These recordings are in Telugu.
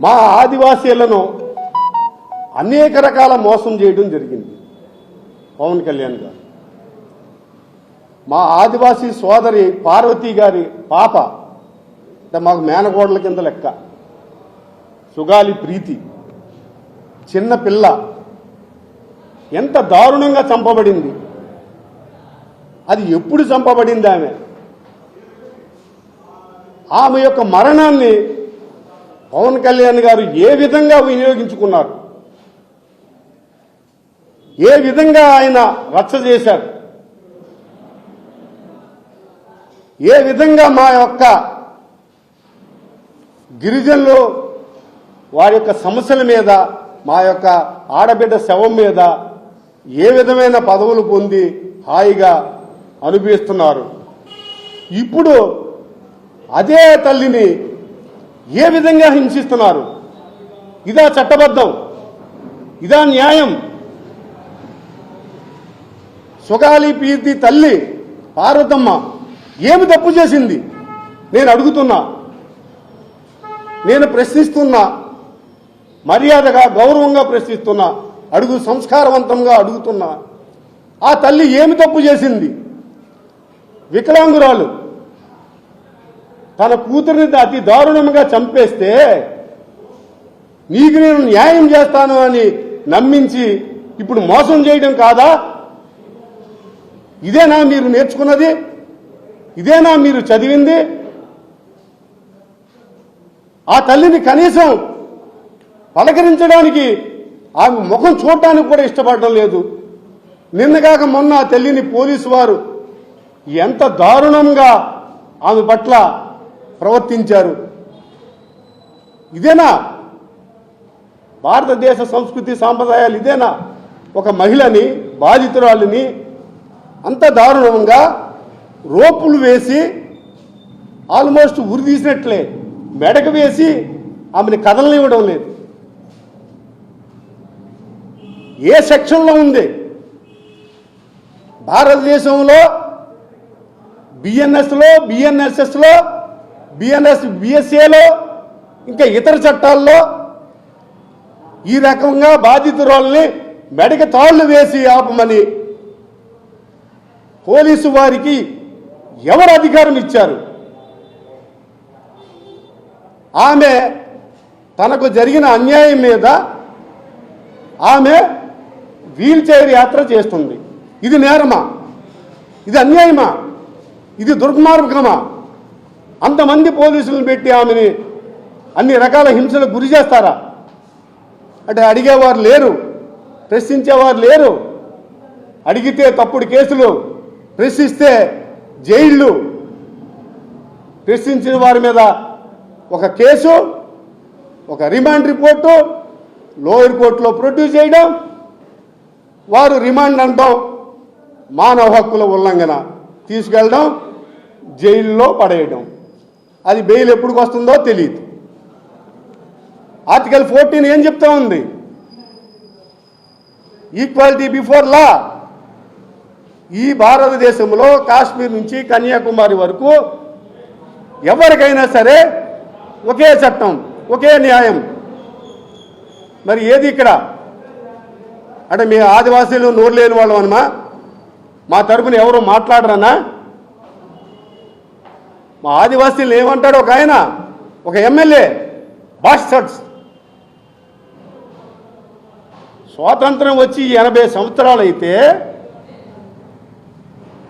మా ఆదివాసీలను అనేక రకాల మోసం చేయడం జరిగింది పవన్ కళ్యాణ్ గారు. మా ఆదివాసీ సోదరి పార్వతి గారి పాప అంటే మాకు మేనగోడల కింద లెక్క, సుగాలి ప్రీతి చిన్న పిల్ల ఎంత దారుణంగా చంపబడింది. అది ఎప్పుడు చంపబడింది? ఆమె యొక్క మరణాన్ని పవన్ కళ్యాణ్ గారు ఏ విధంగా వినియోగించుకున్నారు, ఏ విధంగా ఆయన రచ్చ చేశారు, ఏ విధంగా మా యొక్క గిరిజనులు వారి యొక్క సమస్యల మీద, మా యొక్క ఆడబిడ్డ శవం మీద ఏ విధమైన పదవులు పొంది హాయిగా అనుభవిస్తున్నారు. ఇప్పుడు అదే తల్లిని ఏ విధంగా హింసిస్తున్నారు? ఇదా చట్టబద్ధం? ఇదా న్యాయం? సుగాలి ప్రీతి తల్లి పార్వతమ్మ ఏమి తప్పు చేసింది? నేను అడుగుతున్నా, నేను ప్రశ్నిస్తున్నా, మర్యాదగా గౌరవంగా ప్రశ్నిస్తున్నా, సంస్కారవంతంగా అడుగుతున్నా. ఆ తల్లి ఏమి తప్పు చేసింది? వికలాంగురాలు తన కూతురిని అతి దారుణంగా చంపేస్తే నీకు నేను న్యాయం చేస్తాను అని నమ్మించి ఇప్పుడు మోసం చేయడం కాదా? ఇదేనా మీరు నేర్చుకున్నది? ఇదేనా మీరు చదివింది? ఆ తల్లిని కనీసం పలకరించడానికి, ఆమె ముఖం చూడటానికి కూడా ఇష్టపడడం లేదు. నిన్నగాక మొన్న ఆ తల్లిని పోలీసు వారు ఎంత దారుణంగా ఆమె పట్ల ప్రవర్తించారు. ఇదేనా భారతదేశ సంస్కృతి సాంప్రదాయాలు? ఇదేనా ఒక మహిళని, బాధితురాలిని అంత దారుణంగా రోపులు వేసి ఆల్మోస్ట్ ఉరిదీసినట్లే మెడకు వేసి ఆమెని కదలనివ్వడం లేదు? ఏ సెక్షన్లో ఉంది? భారతదేశంలో బిఎన్ఎస్లో, బిఎన్ఎస్ఎస్లో, బిఎస్ఏలో ఇంకా ఇతర చట్టాల్లో ఈ రకంగా బాధితురాలని మెడకి తాళ్లు వేసి ఆపమని పోలీసు వారికి ఎవరు అధికారం ఇచ్చారు? ఆమె తనకు జరిగిన అన్యాయం మీద ఆమె వీల్ చైర్ యాత్ర చేస్తుంది. ఇది నేరమా? ఇది అన్యాయమా? ఇది దుర్మార్గమా? అంతమంది పోలీసులను పెట్టి ఆమెని అన్ని రకాల హింసలకు గురి చేస్తారా? అంటే అడిగేవారు లేరు, ప్రశ్నించేవారు లేరు. అడిగితే తప్పుడు కేసులు, ప్రశ్నిస్తే జైళ్ళు, ప్రశ్నించిన వారి మీద ఒక కేసు, ఒక రిమాండ్ రిపోర్టు లోయర్ కోర్టులో ప్రొడ్యూస్ చేయడం, వారు రిమాండ్ అంటాం, మానవ హక్కుల ఉల్లంఘన, తీసుకెళ్ళడం, జైల్లో పడేయడం. అది బెయిల్ ఎప్పటికి వస్తుందో తెలియదు. ఆర్టికల్ 14 ఏం చెప్తా ఉంది? Equality before law. ఈ భారతదేశంలో కాశ్మీర్ నుంచి కన్యాకుమారి వరకు ఎవరికైనా సరే ఒకే చట్టం, ఒకే న్యాయం. మరి ఏది ఇక్కడ? అంటే మీ ఆదివాసీలు నోరు లేని వాళ్ళం అనమా? మా తరపున ఎవరు మాట్లాడరన్నా? మా ఆదివాసీలు ఏమంటాడు ఒక ఆయన, ఒక ఎమ్మెల్యే, బాస్టర్డ్స్. స్వాతంత్రం వచ్చి 80 సంవత్సరాలు అయితే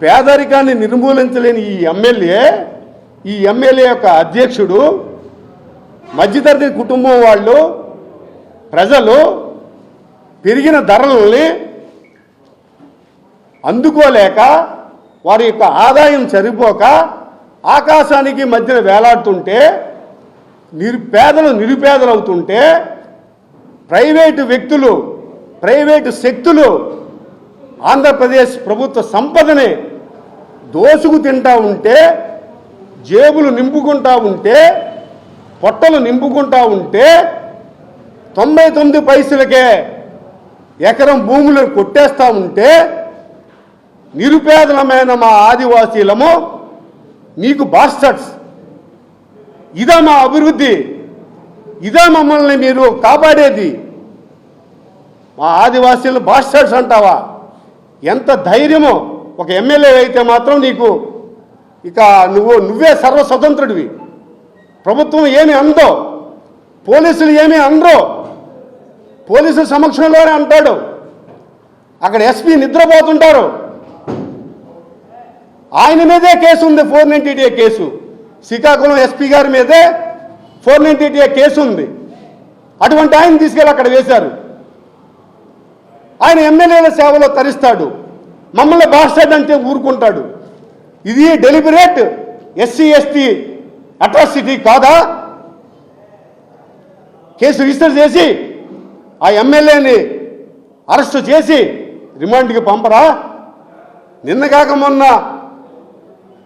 పేదరికాన్ని నిర్మూలించలేని ఈ ఎమ్మెల్యే యొక్క అధ్యక్షుడు, మధ్యతరగతి కుటుంబం వాళ్ళు, ప్రజలు పెరిగిన ధరలని అందుకోలేక, వారి యొక్క ఆదాయం సరిపోక ఆకాశానికి మధ్యన వేలాడుతుంటే, నిరుపేదలు అవుతుంటే, ప్రైవేటు వ్యక్తులు, ప్రైవేటు శక్తులు ఆంధ్రప్రదేశ్ ప్రభుత్వ సంపదని దోసుకు తింటా ఉంటే, జేబులు నింపుకుంటా ఉంటే, పొట్టలు నింపుకుంటా ఉంటే, 99 పైసలకే ఎకరం భూములను కొట్టేస్తా ఉంటే, నిరుపేదలమైన మా ఆదివాసీలము మీకు బాస్టర్డ్స్, ఇదా మా అభివృద్ధి? ఇదే మమ్మల్ని మీరు కాపాడేది? మా ఆదివాసీలు బాస్టర్స్ అంటావా? ఎంత ధైర్యమో! ఒక ఎమ్మెల్యే అయితే మాత్రం నీకు ఇక నువ్వే సర్వస్వతంత్రుడివి. ప్రభుత్వం ఏమి అందో, పోలీసులు ఏమీ అనరో. పోలీసుల సమక్షంలోనే అంటాడు. అక్కడ ఎస్పీ నిద్రపోతుంటారు. ఆయన మీదే కేసు ఉంది, 490A కేసు. శ్రీకాకుళం ఎస్పీ గారి మీదే 490A కేసు ఉంది. అటువంటి ఆయన తీసుకెళ్ళి అక్కడ వేశారు. ఆయన ఎమ్మెల్యేల సేవలో తరిస్తాడు. మమ్మల్ని బాస్టర్డ్ అంటే ఊరుకుంటాడు. ఇది డెలిబరేట్ ఎస్సీ ఎస్టీ అట్రాసిటీ కాదా? కేసు రిజిస్టర్ చేసి ఆ ఎమ్మెల్యేని అరెస్టు చేసి రిమాండ్కి పంపరా? నిన్నగాక మొన్న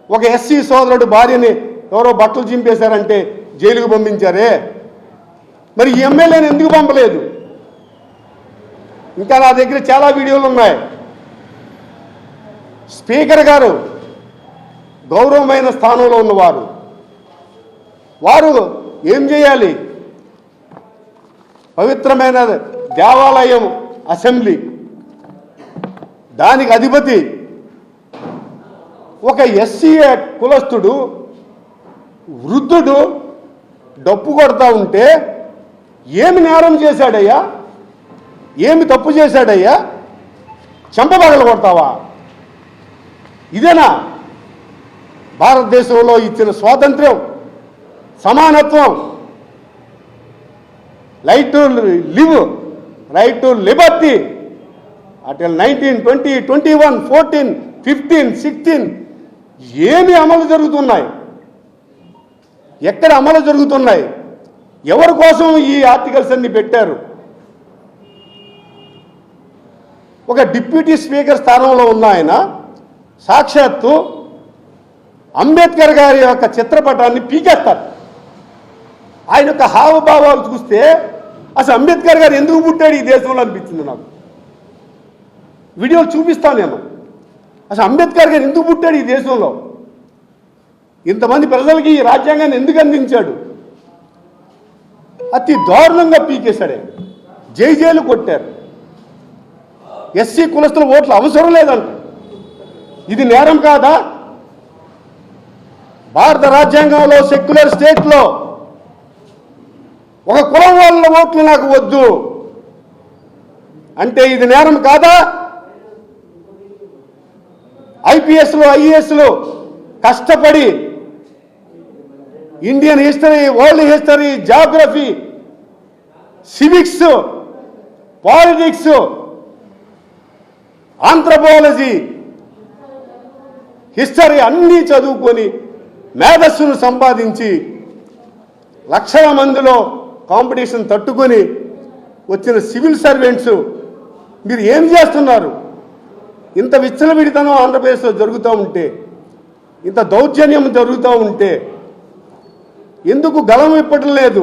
ఒక ఎస్సీ సోదరుడు భార్యని ఎవరో బట్టలు చింపేశారంటే జైలుకు పంపించారే. మరి ఈ ఎమ్మెల్యేని ఎందుకు పంపలేదు? ఇంకా నా దగ్గర చాలా వీడియోలు ఉన్నాయి. స్పీకర్ గారు గౌరవమైన స్థానంలో ఉన్నవారు, వారు ఏం చేయాలి? పవిత్రమైన దేవాలయం అసెంబ్లీ, దానికి అధిపతి ఒక ఎస్సీ కులస్తుడు వృద్ధుడు డప్పు కొడతా ఉంటే ఏమి నేరం చేశాడయ్యా? ఏమి తప్పు చేశాడయ్యా? చెంపబగలు కొడతావా? ఇదేనా భారతదేశంలో ఇచ్చిన స్వాతంత్ర్యం, సమానత్వం, right to live, right to Liberty? Atal 19, 20, 21, 14, 15, 16 ఏమి అమలు జరుగుతున్నాయి? ఎక్కడ అమలు జరుగుతున్నాయి? ఎవరి కోసం ఈ ఆర్టికల్స్ అన్ని పెట్టారు? ఒక డిప్యూటీ స్పీకర్ స్థానంలో ఉన్న ఆయన సాక్షాత్తు అంబేద్కర్ గారి యొక్క చిత్రపటాన్ని పీకేస్తారు. ఆయన యొక్క హావభావాలు చూస్తే అసలు అంబేద్కర్ గారు ఎందుకు పుట్టాడు ఈ దేశంలో అనిపించింది నాకు. వీడియోలు చూపిస్తాను నేను. అసలు అంబేద్కర్ గారు ఎందుకు పుట్టాడు ఈ దేశంలో? ఇంతమంది ప్రజలకి ఈ రాజ్యాంగాన్ని ఎందుకు అందించాడు? అతి దారుణంగా పీకేశాడు. జైలు కొట్టారు. ఎస్సీ కులస్తుల ఓట్లు అవసరం లేదంట. ఇది నేరం కాదా? భారత రాజ్యాంగంలో సెక్యులర్ స్టేట్లో ఒక కులం వాళ్ళ ఓట్లు నాకు వద్దు అంటే ఇది నేరం కాదా? ఐపీఎస్లు ఐఏఎస్లు కష్టపడి Indian history, world history, geography, civics, politics, anthropology, history అన్నీ చదువుకొని మేధస్సును సంపాదించి లక్షల మందిలో కాంపిటీషన్ తట్టుకొని వచ్చిన సివిల్ సర్వెంట్స్ మీరు ఏం చేస్తున్నారు? ఇంత విచ్చలవిడితనం ఆంధ్రప్రదేశ్లో జరుగుతూ ఉంటే, ఇంత దౌర్జన్యం జరుగుతూ ఉంటే ఎందుకు గలం ఇప్పటం లేదు?